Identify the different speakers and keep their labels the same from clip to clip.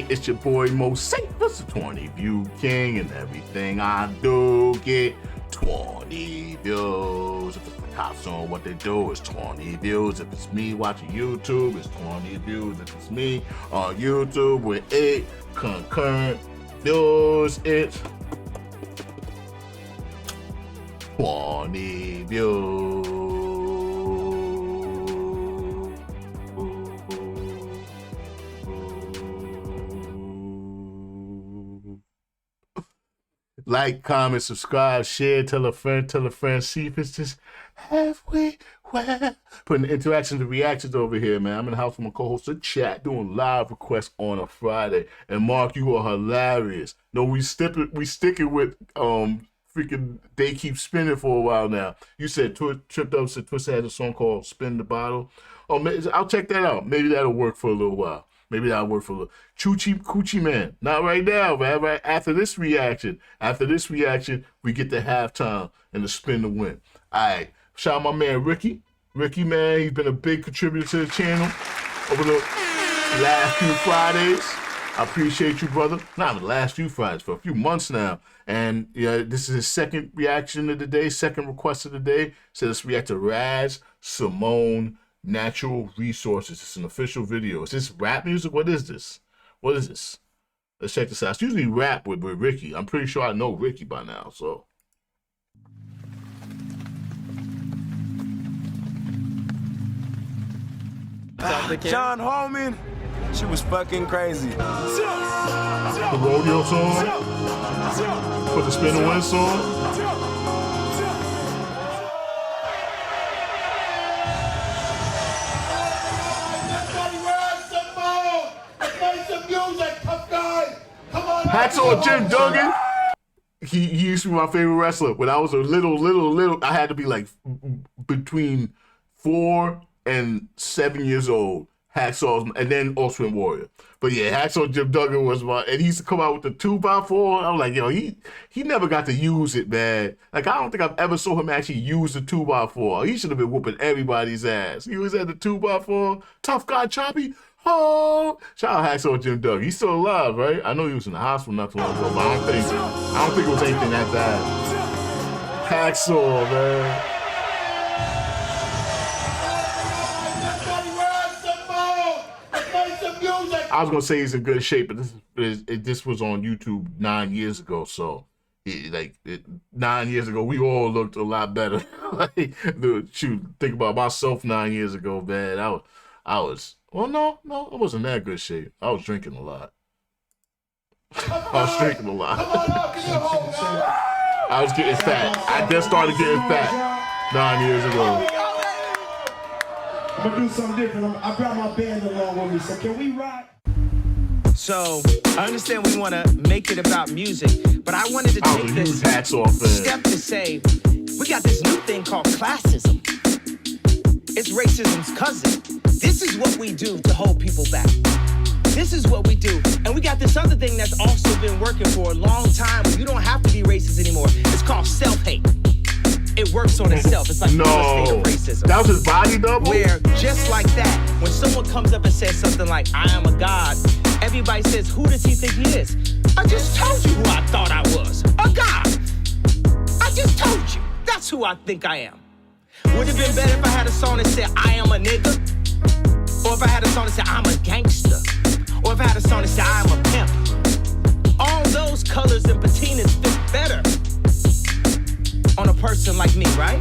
Speaker 1: It's your boy Moseefus, the 20 view king, and everything I do get 20 views. If it's the cops on what they do, it's 20 views. If it's me watching YouTube, it's 20 views. If it's me on YouTube with 8 concurrent views, it's 20 views. Like, comment, subscribe, share, tell a friend, see if it's just halfway where. Putting interactions and reactions over here, man. I'm in the house with my co-host of chat, doing live requests on a Friday. And Mark, you are hilarious. No, we sticking with freaking They Keep Spinning for a while now. You said Tripped Up said Twister has a song called Spin the Bottle. Oh, I'll check that out. Maybe that'll work for a little while. Maybe that'll work for a little. Choochie Coochie Man. Not right now, man. Right after this reaction. After this reaction, we get the halftime and the spin to win. All right. Shout out my man Ricky. Ricky, man, he's been a big contributor to the channel over the last few Fridays. I appreciate you, brother. Not the last few Fridays, for a few months now. And yeah, this is his second reaction of the day, second request of the day. So let's react to Raz Simone, Natural Resources. It's an official video. Is this rap music? What is this? What is this? Let's check this out. It's usually rap with Ricky. I'm pretty sure I know Ricky by now, so.
Speaker 2: John Holman, she was fucking crazy.
Speaker 1: The rodeo song? Put the spin and win song? Hats on Jim Duggan. He used to be my favorite wrestler. When I was a little, I had to be like between 4 and 7 years old. Hacksaw, and then Ultimate Warrior. But yeah, Hacksaw Jim Duggan was my, and he used to come out with the 2x4. I was like, yo, he never got to use it, man. Like, I don't think I've ever saw him actually use the 2x4. He should have been whooping everybody's ass. He was at the 2x4, tough guy, choppy. Oh, shout out Hacksaw Jim Duggan. He's still alive, right? I know he was in the hospital not too long ago, but I don't think it was anything that bad. Hacksaw, man. I was gonna say he's in good shape, but this was on YouTube 9 years ago, so 9 years ago we all looked a lot better. Like, dude, shoot, think about myself 9 years ago, man. I was. Well, no, I wasn't that good shape. I was drinking a lot. I was getting fat. I just started getting fat 9 years ago.
Speaker 3: I'm gonna do something different. I brought my band along with me, so can we rock?
Speaker 4: So, I understand we want to make it about music, but I wanted to take this step to say, we got this new thing called classism. It's racism's cousin. This is what we do to hold people back. This is what we do. And we got this other thing that's also been working for a long time. You don't have to be racist anymore. It's called self-hate. It works on itself. It's like the state of racism.
Speaker 1: That was his body double?
Speaker 4: Where, just like that, when someone comes up and says something like, I am a god, everybody says, who does he think he is? I just told you who I thought I was. A god. I just told you. That's who I think I am. Would it have been better if I had a song that said, I am a nigga? Or if I had a song that said, I'm a gangster? Or if I had a song that said, I'm a pimp? All those colors and patinas fit better on a person like me, right?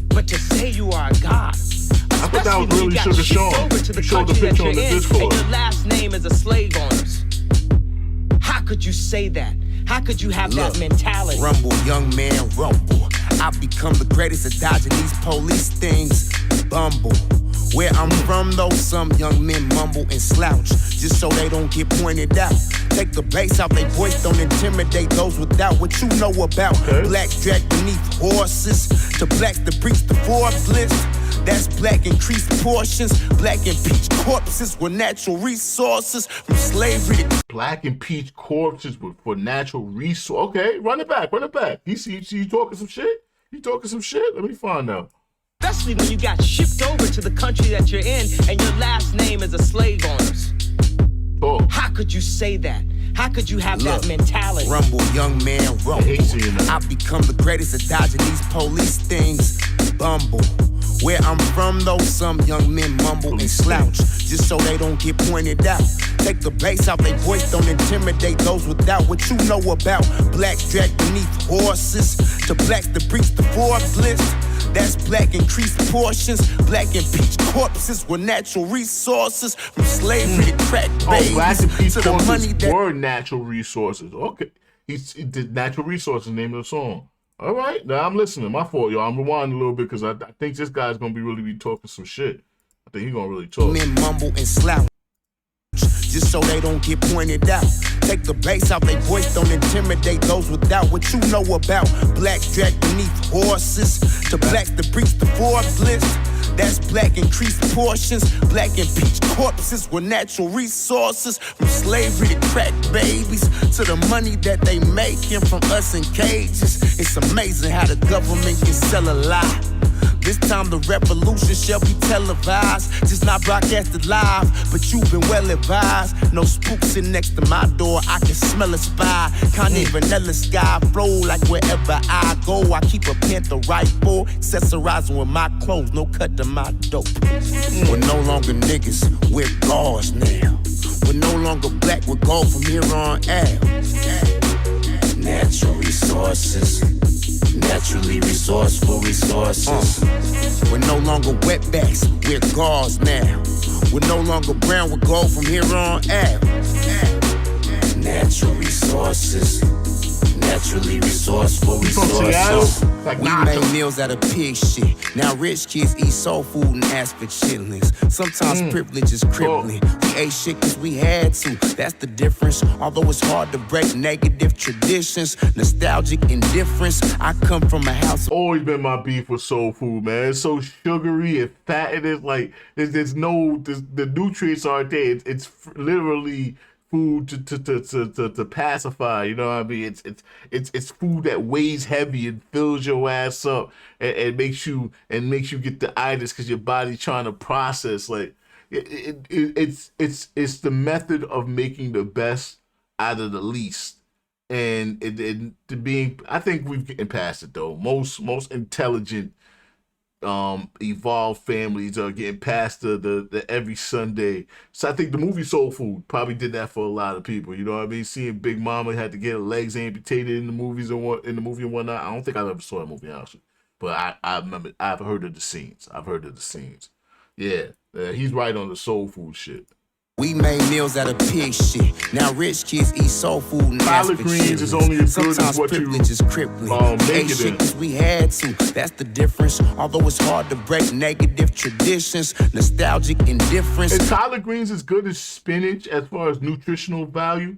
Speaker 4: But to say you are a god,
Speaker 1: I thought that was really Sugar Sean.
Speaker 4: Over to the country that you're in, and your last name is a slave owner's. How could you say that? How could you have that mentality?
Speaker 2: Rumble, young man, rumble. I've become the greatest at dodging these police things. Bumble. Where I'm from, though, some young men mumble and slouch just so they don't get pointed out. Take the bass out, they voice don't intimidate those without what you know about. Black dragged beneath horses, to black to breach the Forbes list. That's black increased portions, black and peach corpses with natural resources from slavery to
Speaker 1: black and peach corpses for natural resources. Okay, run it back. You talking some shit? You talking some shit? Let me find out.
Speaker 4: Especially when you got shipped over to the country that you're in and your last name is a slave owner's.
Speaker 1: Oh.
Speaker 4: How could you say that? How could you have that mentality?
Speaker 2: Rumble, young man, rumble. I've become the greatest at dodging these police things. Bumble. Where I'm from, though, some young men mumble and slouch just so they don't get pointed out. Take the bass out, they voice don't intimidate those without what you know about. Blacks dragged beneath horses, to blacks that breach the Forbes list. That's black increased portions, black impeached corpses were natural resources. From slavery to crack babies,
Speaker 1: black impeached
Speaker 2: to the money
Speaker 1: corpses
Speaker 2: that
Speaker 1: were natural resources. Okay, he did natural resources, name of the song. All right, now I'm listening. My fault, y'all. I'm rewinding a little bit because I think this guy's gonna really be talking some shit. I think he's gonna really talk.
Speaker 2: Men mumble and slouch just so they don't get pointed out. Take the bass out, they voice don't intimidate those without what you know about. Blacks dragged beneath horses, to blacks that breach the Forbes list. That's black increased portions, black impeached corpses were natural resources. From slavery to crack babies, to the money that they making from us in cages. It's amazing how the government can sell a lie. This time the revolution shall be televised, just not broadcasted live, but you've been well advised. No spooks sitting next to my door, I can smell a spy. Kanye vanilla sky flow like wherever I go. I keep a panther rifle, accessorizing with my clothes, no cut to my dope. We're no longer niggas, we're gauze now. We're no longer black, we're gold from here on out. Natural resources. Naturally resourceful resources. We're no longer wetbacks, we're gauze now. We're no longer brown, we're gold from here on out. Natural resources. Naturally resourceful resources. We made meals out of pig shit. Now rich kids eat soul food and ask for chitlins. Sometimes privilege is crippling. We ate shit cause we had to. That's the difference. Although it's hard to break negative traditions, nostalgic indifference. I come from a house.
Speaker 1: Always been my beef with soul food, man. It's so sugary and fat. It is like there's no the nutrients aren't there. It's literally food to pacify, you know what I mean? It's food that weighs heavy and fills your ass up and makes you get the itis because your body's trying to process. Like it's the method of making the best out of the least, and I think we've getting past it though. Most intelligent evolved families are getting past the every Sunday. So I think the movie Soul Food probably did that for a lot of people. You know what I mean? Seeing Big Mama had to get her legs amputated in the movies and whatnot. I don't think I ever saw that movie actually, but I remember I've heard of the scenes. Yeah, he's right on the Soul Food shit.
Speaker 2: We made meals out of pig shit. Now rich kids eat soul food and ask for
Speaker 1: greens is only as good as what
Speaker 2: privilege is crippling. We ate shit cause we had to. That's the difference. Although it's hard to break negative traditions, nostalgic indifference.
Speaker 1: Is collard greens as good as spinach as far as nutritional value?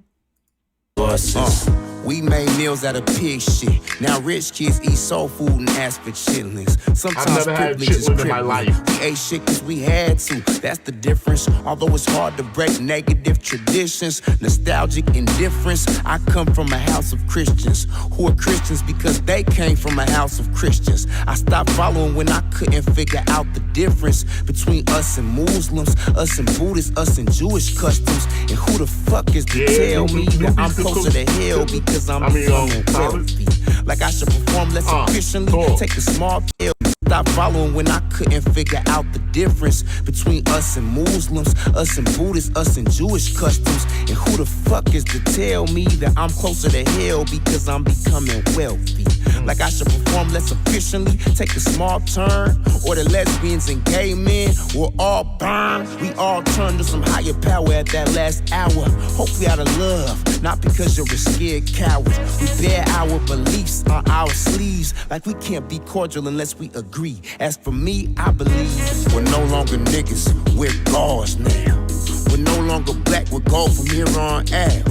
Speaker 2: We made meals out of pig shit. Now rich kids eat soul food and ask for chitlins. Sometimes privilege is crippling. In my life. We ate shit cause we had to. That's the difference. Although it's hard to break negative traditions, nostalgic indifference. I come from a house of Christians who are Christians because they came from a house of Christians. I stopped following when I couldn't figure out the difference between us and Muslims, us and Buddhists, us and Jewish customs. And who the fuck is to tell me that I'm closer to hell because I'm becoming wealthy? Like I should perform less efficiently, take a small pill. Stop following when I couldn't figure out the difference between us and Muslims, us and Buddhists, us and Jewish customs. And who the fuck is to tell me that I'm closer to hell because I'm becoming wealthy? Like I should perform less efficiently, take a small turn, or the lesbians and gay men will all burn. We all turn to some higher power at that last hour, hopefully out of love, not because you're a scared coward. We bear our beliefs on our sleeves, like we can't be cordial unless we agree. As for me, I believe we're no longer niggas, we're gauze now. We're no longer black, we're gold from here on out.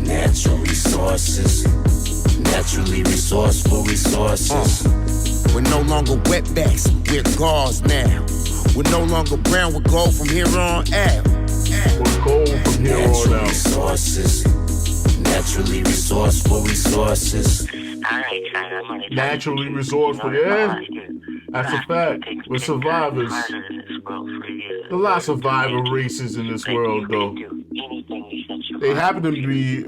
Speaker 2: Natural resources. Naturally resourceful resources. We're no longer wetbacks, we're gauze now. We're no longer brown, we're gold from here on out.
Speaker 1: We're gold from here on out.
Speaker 2: Resources. Naturally resourceful resources.
Speaker 1: Naturally resourceful, yeah. That's a fact. We're survivors. There's a lot of survivor races in this world, though. they happen to be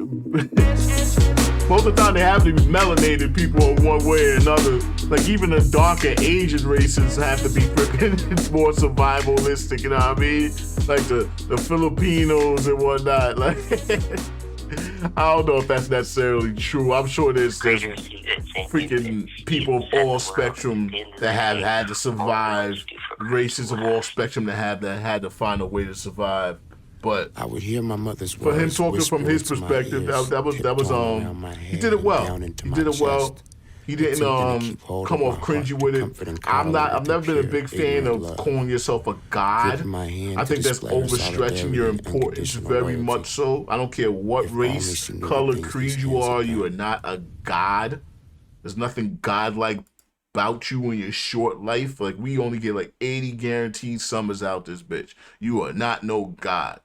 Speaker 1: most of the time they happen to be melanated people in one way or another. Like even the darker Asian races have to be freaking more survivalistic, you know what I mean? Like the Filipinos and whatnot. Like I don't know if that's necessarily true. I'm sure there's freaking people of all spectrum that have had to survive, races of all spectrum that had to find a way to survive. But
Speaker 2: I would hear my mother's
Speaker 1: for him
Speaker 2: words
Speaker 1: talking from his
Speaker 2: whisper into my
Speaker 1: perspective,
Speaker 2: ears,
Speaker 1: that was
Speaker 2: tiptoeing around my
Speaker 1: he
Speaker 2: head
Speaker 1: did it
Speaker 2: and
Speaker 1: well.
Speaker 2: down into
Speaker 1: He
Speaker 2: my
Speaker 1: did it well.
Speaker 2: chest.
Speaker 1: He didn't
Speaker 2: Attempting to keep hold
Speaker 1: come
Speaker 2: of
Speaker 1: off
Speaker 2: my
Speaker 1: cringy
Speaker 2: heart
Speaker 1: with
Speaker 2: to
Speaker 1: it.
Speaker 2: comfort and cuddle
Speaker 1: I've
Speaker 2: with
Speaker 1: never been a
Speaker 2: pure,
Speaker 1: big fan
Speaker 2: ignorant
Speaker 1: of
Speaker 2: love.
Speaker 1: calling yourself a god.
Speaker 2: Gripping my hand
Speaker 1: I
Speaker 2: to
Speaker 1: think that's
Speaker 2: display her
Speaker 1: overstretching your
Speaker 2: solidarity and
Speaker 1: importance
Speaker 2: unconditional
Speaker 1: very
Speaker 2: loyalty.
Speaker 1: much so. I don't care what
Speaker 2: If only
Speaker 1: race,
Speaker 2: she knew the
Speaker 1: color,
Speaker 2: things
Speaker 1: creed
Speaker 2: these
Speaker 1: you
Speaker 2: hands
Speaker 1: are,
Speaker 2: have
Speaker 1: you are
Speaker 2: done.
Speaker 1: not a god. There's nothing godlike about you in your short life. Like we only get like 80 guaranteed summers out this bitch. You are not no god.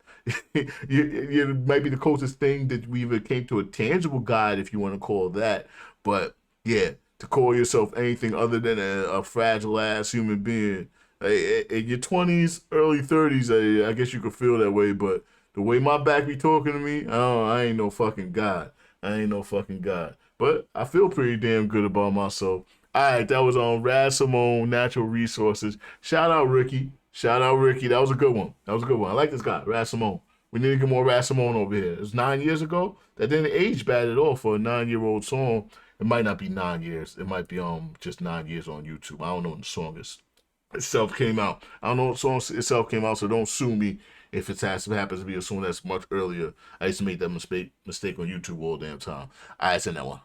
Speaker 1: you might be the closest thing that we ever came to a tangible god, if you want to call that. But yeah, to call yourself anything other than a fragile ass human being in your 20s, early 30s, I guess you could feel that way. But the way my back be talking to me, I ain't no fucking god. I ain't no fucking god. But I feel pretty damn good about myself. All right, that was on Raz Simone, Natural Resources. Shout out Ricky. Shout out Ricky. That was a good one. That was a good one. I like this guy, Raz Simone. We need to get more Raz Simone over here. It was 9 years ago. That didn't age bad at all for a 9-year-old song. It might not be 9 years. It might be just 9 years on YouTube. I don't know when the song itself came out. I don't know when the song itself came out, so don't sue me if it happens to be a song that's much earlier. I used to make that mistake on YouTube all damn time. All right, send that one.